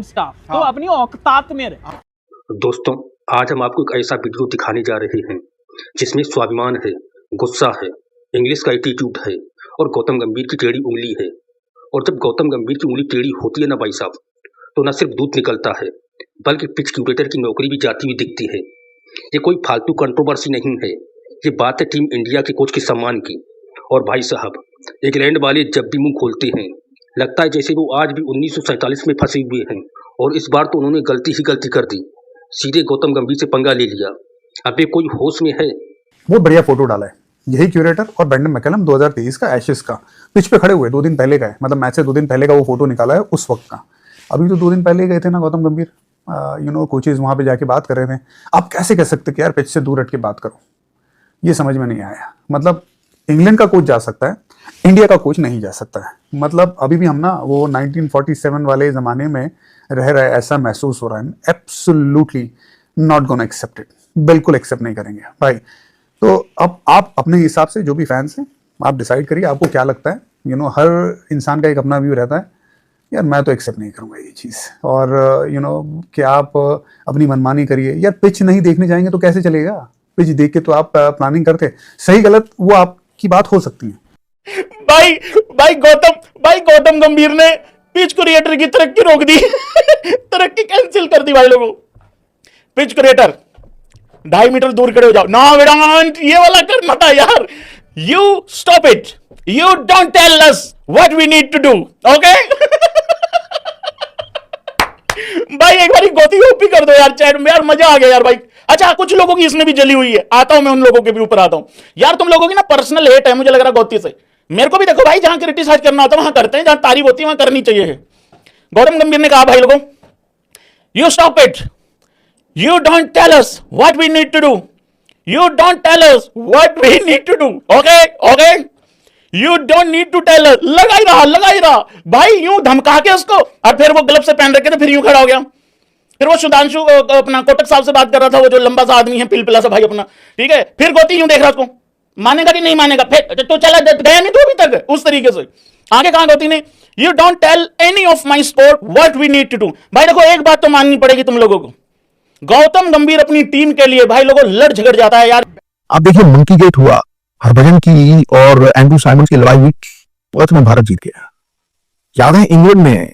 Staff तो अपनी औकात में रहे। दोस्तों, आज हम आपको एक ऐसा वीडियो दिखाने जा रहे हैं जिसमें स्वाभिमान है, गुस्सा है, इंग्लिश का एटीट्यूड है और गौतम गंभीर की टेढ़ी उंगली है। और जब गौतम गंभीर की उंगली टेढ़ी होती है ना भाई साहब, तो न सिर्फ दूध निकलता है बल्कि पिच क्यूरेटर की नौकरी भी जाती हुई दिखती है। ये कोई फालतू कंट्रोवर्सी नहीं है, ये बात है टीम इंडिया के कोच के सम्मान की। और भाई साहब, इंग्लैंड वाले जब भी मुंह खोलते हैं लगता है जैसे वो आज भी 1947 में फंसे हुए हैं। और इस बार तो उन्होंने गलती ही गलती कर दी, सीधे गौतम गंभीर से पंगा ले लिया। अबे कोई होश में है? बहुत बढ़िया फोटो डाला है यही क्यूरेटर और ब्रेंडन मैकलम 2023 का एशेस का पिच पे खड़े हुए 2 दिन पहले का है, मतलब मैच से 2 दिन पहले का वो फोटो निकाला है उस वक्त का। अभी तो 2 दिन पहले गए थे ना गौतम गंभीर, कोचेज वहां पे जाके बात कर रहे थे। आप कैसे कह सकते कि यार पिच से दूर हट के बात करो, ये समझ में नहीं आया। मतलब इंग्लैंड का कोच जा सकता है, इंडिया का कोच नहीं जा सकता है। मतलब अभी भी हम ना वो 1947 वाले जमाने में रह रहे, ऐसा महसूस हो रहा है। Absolutely not gonna accept it, बिल्कुल एक्सेप्ट नहीं करेंगे भाई। तो अब आप अपने हिसाब से जो भी फैंस हैं आप डिसाइड करिए आपको क्या लगता है। हर इंसान का एक अपना व्यू रहता है। यार मैं तो एक्सेप्ट नहीं करूंगा ये चीज़। और कि आप अपनी मनमानी करिए। यार पिच नहीं देखने जाएंगे तो कैसे चलेगा? पिच देख के तो आप प्लानिंग करते, सही गलत वो आपकी बात हो सकती है। भाई गौतम गंभीर ने पिच क्रिएटर की तरक्की रोक दी तरक्की कैंसिल कर दी भाई लोगों। पिच क्रिएटर 2.5 मीटर दूर खड़े हो जाओ ना विरांट, ये वाला करना था यार। You stop it, you don't tell us what we need to do, okay. भाई एक बार गौती ओपी कर दो यार चैट में, यार मजा आ गया यार भाई। अच्छा, कुछ लोगों की इसमें भी जली हुई है, आता हूं मैं उन लोगों के भी ऊपर आता हूं। यार तुम लोगों की ना पर्सनल हेट है मुझे लग रहा गौती से। मेरे को भी देखो भाई, जहां क्रिटिसाइज करना होता है वहां करते हैं, जहां तारीफ होती है वहां करनी चाहिए। गौतम गंभीर ने कहा भाई लोगों, you stop it, you don't tell us what we need to do, you don't tell us what we need to do, okay okay, you don't need to tell us. लगा ही रहा भाई, यूं धमका के उसको। और फिर वो ग्लव से पहन रखे थे, फिर यूं खड़ा हो गया। फिर वो सुधांशु अपना कोटक साहब से बात कर रहा था, वो जो लंबा सा आदमी है पिलपिला सा भाई अपना, ठीक है। फिर गौती यूं देख रहा उसको, मानेगा कि नहीं मानेगा? फिर तो चला गया नहीं तो अभी तक उस तरीके से। आगे कहा गौती ने, you don't tell any of my sport what we need to do. भाई देखो एक बात तो माननी पड़ेगी तुम लोगों को, गौतम गंभीर अपनी टीम के लिए भाई लोगों लड़ झगड़ जाता है यार। आप देखिए मंकी गेट हुआ, हरभजन की और एंड्रू साइमंस की लड़ाई हुई, पर्थ में भारत जीत गया। याद है इंग्लैंड में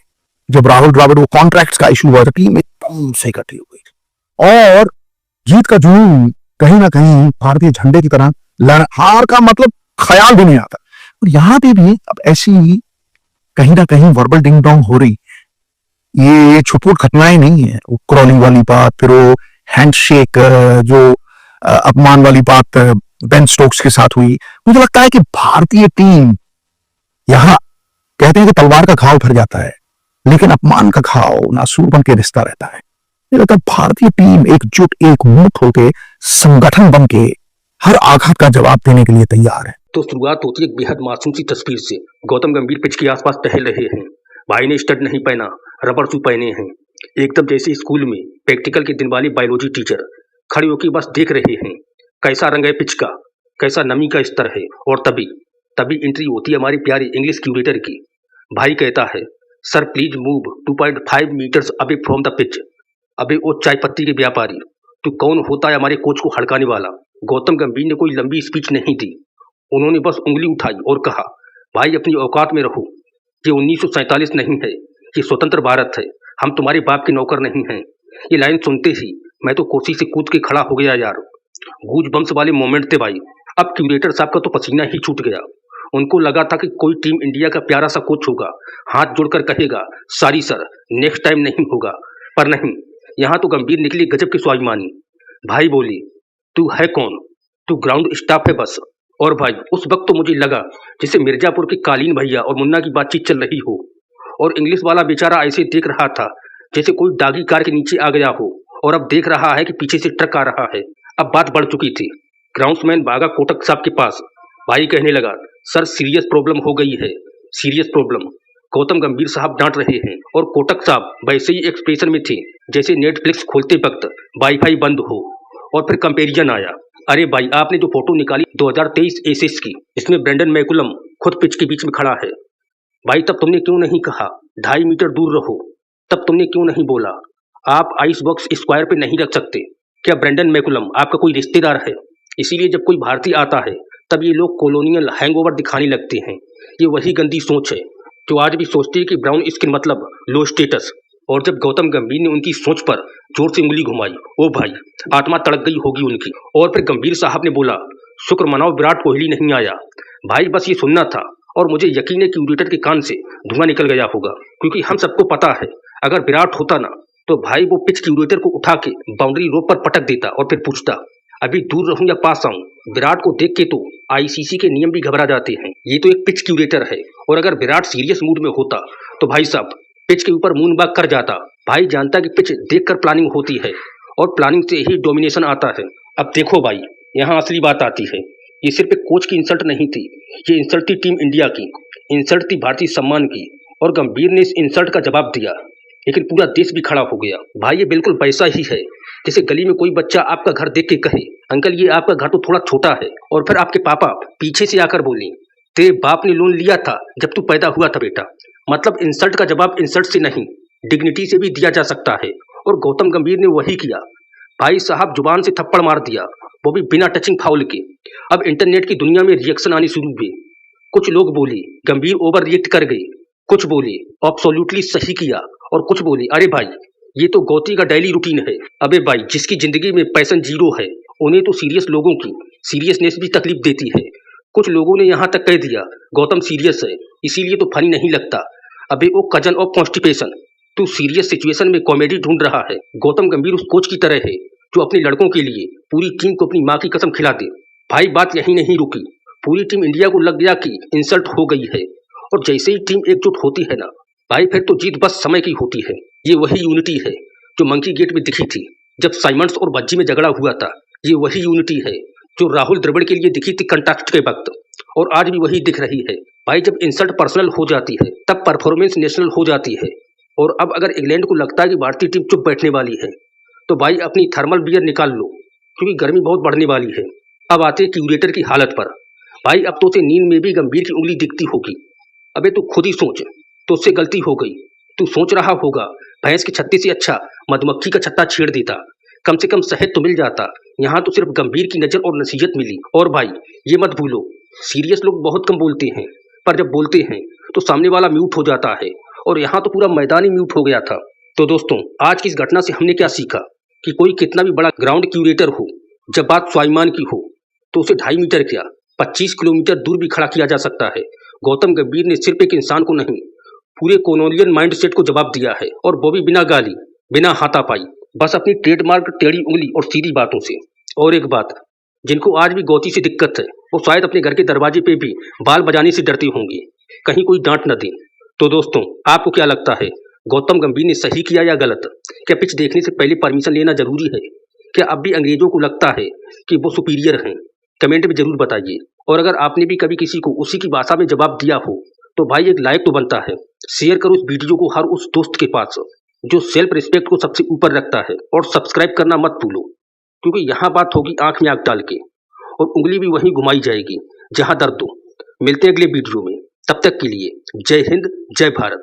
जब राहुल द्रविड़ वो कॉन्ट्रैक्ट्स का इशू हुआ था, टीम एकदम से इकट्ठी हो गई और जीत का जुनून कहीं ना कहीं भारतीय झंडे की तरह हार का मतलब ख्याल भी नहीं आता। और यहां पे भी अब ऐसी कहीं ना कहीं वर्बल डिंग डोंग हो रही। ये छुटपुट घटनाएं नहीं है, वो क्रॉलिंग वाली बात, फिर वो हैंडशेक जो अपमान वाली बात बेन स्टोक्स के साथ हुई। मुझे लगता है कि भारतीय टीम यहां कहते हैं कि तलवार का घाव भर जाता है लेकिन अपमान का घाव नासूर बन के रिश्ता रहता है। मुझे लगता है भारतीय टीम एकजुट एकमुठ होकर संगठन बन के हर आघात का जवाब देने के लिए तैयार है। तो शुरुआत होती है एक बेहद मासूम सी तस्वीर से। गौतम गंभीर पिच के आसपास टहल रहे हैं। भाई ने स्टड नहीं पहना, रबर शू पहने हैं, एकदम जैसे स्कूल में प्रैक्टिकल के दिन वाले बायोलॉजी टीचर। खड़े होकर बस देख रहे हैं कैसा रंग है पिच का, कैसा नमी का स्तर है। और तभी एंट्री होती है हमारे प्यारे इंग्लिश क्यूरेटर की। भाई कहता है, sir please move 2.5 metres away from the pitch. अबे वो चाय पत्ती के व्यापारी, तू कौन होता है हमारे कोच को हड़काने वाला? गौतम गंभीर ने कोई लंबी स्पीच नहीं दी, उन्होंने बस उंगली उठाई और कहा, भाई अपनी औकात में रहो। ये 1947 नहीं है, ये स्वतंत्र भारत है। हम तुम्हारे बाप के नौकर नहीं हैं। ये लाइन सुनते ही मैं तो कुर्सी से कूद के खड़ा हो गया यार। गूज बम्स वाले मोमेंट थे भाई। अब क्यूरेटर साहब का तो पसीना ही छूट गया। उनको लगा था कि कोई टीम इंडिया का प्यारा सा कोच होगा, हाथ जोड़कर कहेगा सॉरी सर, नेक्स्ट टाइम नहीं होगा। पर नहीं, यहाँ तो गंभीर निकली गजब की स्वाभिमानी। भाई बोली, तू है कौन? तू ग्राउंड स्टाफ है बस। और भाई उस वक्त तो मुझे लगा जैसे मिर्जापुर के कालीन भैया और मुन्ना की बातचीत चल रही हो और इंग्लिश वाला बेचारा ऐसे देख रहा था जैसे कोई डागी कार के नीचे आ गया हो और अब देख रहा है कि पीछे से ट्रक आ रहा है। अब बात बढ़ चुकी थी। ग्राउंड्समैन भागा कोटक साहब के पास। भाई कहने लगा, सर सीरियस प्रॉब्लम हो गई है, सीरियस प्रॉब्लम। गौतम गंभीर साहब डांट रहे हैं और कोटक साहब वैसे ही एक्सप्रेशन में थे जैसे नेटफ्लिक्स खोलते वक्त वाईफाई बंद हो। और फिर कंपैरिजन आया, अरे भाई आपने जो फोटो निकाली 2023 एसेस की, इसमें ब्रेंडन मैकुलम खुद पिच के बीच में खड़ा है। भाई तब तुमने क्यों नहीं कहा 2.5 मीटर दूर रहो? तब तुमने क्यों नहीं बोला आप आइस बॉक्स स्क्वायर पे नहीं रख सकते? क्या ब्रेंडन मैकुलम आपका कोई रिश्तेदार है? इसीलिए जब कोई भारतीय आता है तब ये लोग कॉलोनियल हैंगओवर दिखाने लगते हैं। ये वही गंदी सोच है जो आज भी सोचती है कि ब्राउन स्किन मतलब लो स्टेटस। और जब गौतम गंभीर ने उनकी सोच पर जोर से उंगली घुमाई, ओ भाई आत्मा तड़क गई होगी उनकी। और फिर गंभीर साहब ने बोला, शुक्र मनाओ विराट कोहली नहीं आया। भाई बस ये सुनना था और मुझे यकीन है कि क्यूरेटर के कान से धुआं निकल गया होगा, क्योंकि हम सबको पता है अगर विराट होता ना तो भाई वो पिच क्यूरेटर को उठा के बाउंड्री रोप पर पटक देता और फिर पूछता अभी दूर रहूं या पास आऊं। विराट को देख के तो आईसीसी के नियम भी घबरा जाते हैं। ये तो एक पिच क्यूरेटर है और अगर विराट सीरियस मूड में होता तो भाई साहब पिच के ऊपर मून बाग कर जाता। भाई जानता कि पिच देखकर प्लानिंग होती है और प्लानिंग से ही डोमिनेशन आता है। अब देखो भाई यहाँ असली बात आती है। ये सिर्फ एक कोच की इंसल्ट नहीं थी, ये इंसल्ट थी टीम इंडिया की, इंसल्ट थी भारतीय सम्मान की। और गंभीर ने इस इंसल्ट का जवाब दिया, लेकिन पूरा देश भी खड़ा हो गया। भाई ये बिल्कुल वैसा ही है जैसे गली में कोई बच्चा आपका घर देख के कहे, अंकल ये आपका घर तो थोड़ा छोटा है, और फिर आपके पापा पीछे से आकर बोले, तेरे बाप ने लोन लिया था जब तू पैदा हुआ था बेटा। मतलब इंसल्ट का जवाब इंसल्ट से नहीं, डिग्निटी से भी दिया जा सकता है। और गौतम गंभीर ने वही किया। भाई साहब जुबान से थप्पड़ मार दिया, वो भी बिना टचिंग फाउल के। अब इंटरनेट की दुनिया में रिएक्शन आने शुरू हुए। कुछ लोग बोले गंभीर ओवर रिएक्ट कर गए, कुछ बोले एब्सोल्युटली सही किया, और कुछ बोले अरे भाई ये तो गौती का डेली रूटीन है। अबे भाई जिसकी जिंदगी में पैशन जीरो है उन्हें तो सीरियस लोगों की सीरियसनेस भी तकलीफ देती है। कुछ लोगों ने यहाँ तक कह दिया गौतम सीरियस है इसीलिए तो फनी नहीं लगता। अबे ओ कजन ऑफ कॉन्स्टिपेशन, तू सीरियस सिचुएशन में कॉमेडी ढूंढ रहा है। गौतम गंभीर उस कोच की तरह है जो अपने लड़कों के लिए पूरी टीम को अपनी माँ की कसम खिला दे। भाई बात यही नहीं रुकी, पूरी टीम इंडिया को लग गया कि इंसल्ट हो गई है, और जैसे ही टीम एकजुट होती है ना भाई फिर तो जीत बस समय की होती है। ये वही यूनिटी है जो मंकी गेट में दिखी थी जब साइमंड्स और भज्जी में झगड़ा हुआ था। ये वही यूनिटी है जो राहुल द्रविड़ के लिए दिखी थी कंटेस्ट के वक्त, और आज भी वही दिख रही है। भाई जब इंसल्ट पर्सनल हो जाती है तब परफॉर्मेंस नेशनल हो जाती है। और अब अगर इंग्लैंड को लगता है कि भारतीय टीम चुप बैठने वाली है तो भाई अपनी थर्मल बियर निकाल लो, क्योंकि गर्मी बहुत बढ़ने वाली है। अब आते हैं क्यूरेटर की हालत पर। भाई अब तो उसे नींद में भी गंभीर की उंगली दिखती होगी। अबे तू खुद ही सोच, तो उससे गलती हो गई। तू सोच रहा होगा भैंस के छत्ते से अच्छा मधुमक्खी का छत्ता छेड़ देता, कम से कम शहद तो मिल जाता। यहाँ तो सिर्फ गंभीर की नजर और नसीहत मिली। और भाई ये मत भूलो सीरियस लोग बहुत कम बोलते हैं, पर जब बोलते हैं तो सामने वाला म्यूट हो जाता है, और यहाँ तो पूरा मैदान ही म्यूट हो गया था। तो दोस्तों आज की इस घटना से हमने क्या सीखा कि कोई कितना भी बड़ा ग्राउंड क्यूरेटर हो, जब बात स्वाभिमान की हो तो उसे 2.5 मीटर क्या 25 किलोमीटर दूर भी खड़ा किया जा सकता है। गौतम गंभीर ने सिर्फ एक इंसान को नहीं पूरे कॉलोनियल माइंडसेट को जवाब दिया है, और वो भी बिना गाली बिना हाथापाई, बस अपनी ट्रेडमार्क टेढ़ी उंगली और सीधी बातों से। और एक बात, जिनको आज भी गौती से दिक्कत है वो शायद अपने घर के दरवाजे पे भी बाल बजाने से डरते होंगे, कहीं कोई डांट न दे। तो दोस्तों आपको क्या लगता है, गौतम गंभीर ने सही किया या गलत? क्या पिच देखने से पहले परमिशन लेना जरूरी है? क्या अब भी अंग्रेजों को लगता है कि वो सुपीरियर हैं? कमेंट में जरूर बताइए। और अगर आपने भी कभी किसी को उसी की भाषा में जवाब दिया हो तो भाई एक लाइक तो बनता है। शेयर करो इस वीडियो को हर उस दोस्त के पास जो सेल्फ रिस्पेक्ट को सबसे ऊपर रखता है, और सब्सक्राइब करना मत भूलो, क्योंकि यहाँ बात होगी आंख में आंख डाल के, और उंगली भी वहीं घुमाई जाएगी जहां दर्द हो। मिलते हैं अगले वीडियो में, तब तक के लिए जय हिंद जय भारत।